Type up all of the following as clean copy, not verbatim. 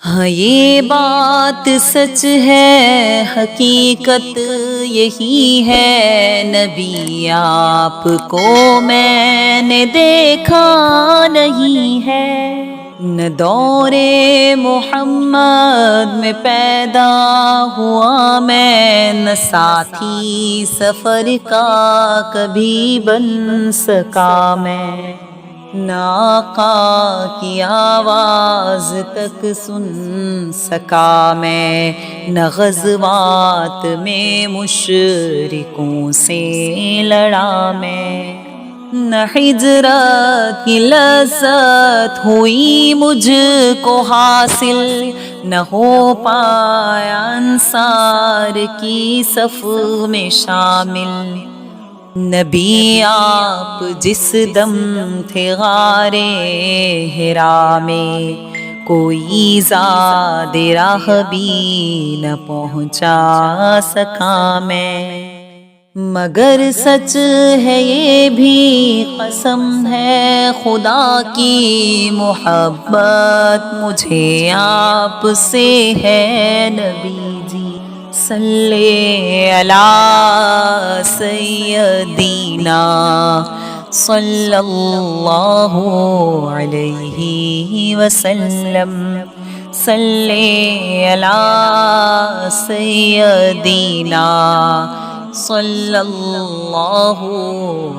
ہاں یہ بات سچ ہے، حقیقت یہی ہے، نبی آپ کو میں نے دیکھا نہیں ہے۔ نہ دور محمد میں پیدا ہوا میں، نہ ساتھی سفر کا کبھی بن سکا میں، نہ آقا کی آواز تک سن سکا میں، نہ غزوات میں مشرکوں سے لڑا میں، نہ ہجرت کی لذت ہوئی مجھ کو حاصل، نہ ہو پایا انصار کی صف میں شامل۔ نبی آپ جس دم تھے غارِ حرا میں، کوئی زاد راہ بھی نہ پہنچا سکا میں، مگر سچ ہے یہ بھی قسم ہے خدا کی، محبت مجھے آپ سے ہے نبی جی۔ صلی علی سیدنا صلی اللہ علیہ وسلم، صلی علی سیدنا صلی اللہ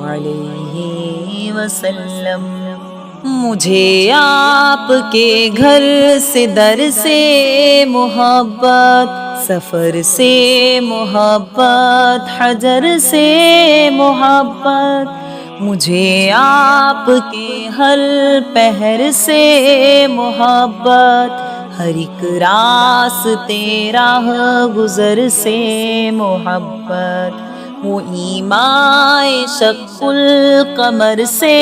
علیہ وسلم۔ مجھے آپ کے گھر سے در سے محبت، سفر سے محبت، حجر سے محبت، مجھے آپ کے ہر پہر سے محبت، ہر ایک راستے راہ گزر سے محبت، وہ ایمائے شق القمر سے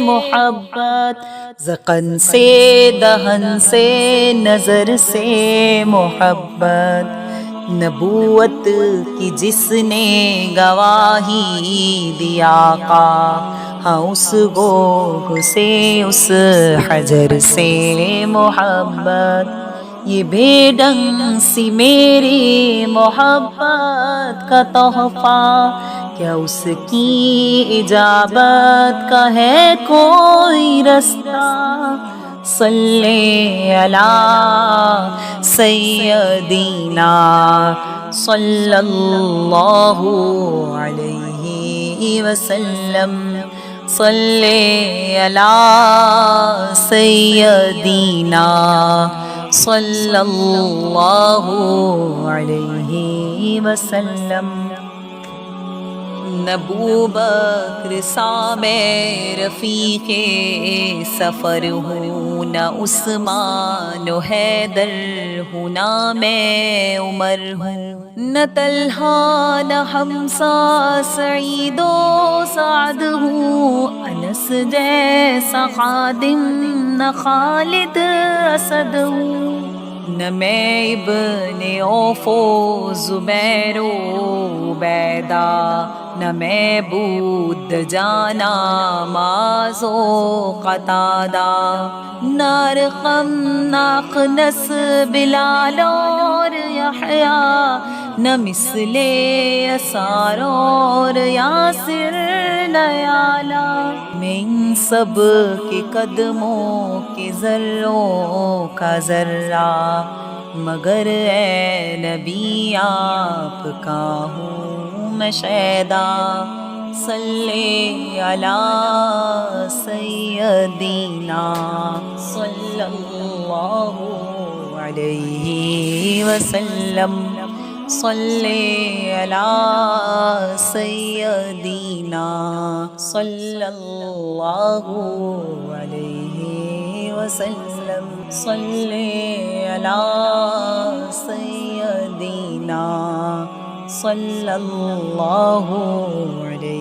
محبت، ذقن سے دہن سے نظر سے محبت، نبوت کی جس نے گواہی دی آقا، ہاں اس گوہ سے اس حجر سے محبت، یہ بے ڈنگ سی میری محبت کا تحفہ، کیا اس کی اجابت کا ہے کوئی رستہ؟ صلی علی سیدنا صلی اللہ علیہ وسلم، صلی علی سیدنا صلی اللہ علیہ وسلم۔ نہ ابوبکر سا میں رفیق سفر ہوں، نہ عثمان و حیدر ہوں، نہ میں عمر ہوں، نہ طلحہ نہ حمزہ سعید و سعد ہوں، انس جیسا خادم نہ خالد اسد ہوں، نہ میں ابن عوف و زبیر و عبیدہ، نہ میں بود جانا معاذ و قتادہ، نہ ارقم نہ اخنس بلال اور یحییٰ، نہ مثل یسار اور یاسر نہ یعلا، میں ان سب کے قدموں کے ذروں کا ذرہ، مگر اے نبی آپ کا ہوں میں شیدا۔ صلی علی سیدنا صلی اللہ علیہ وسلم، صلی علی سیدنا صلی اللہ علیہ وسلم، صلی علی سیدنا صلی اللہ علیہ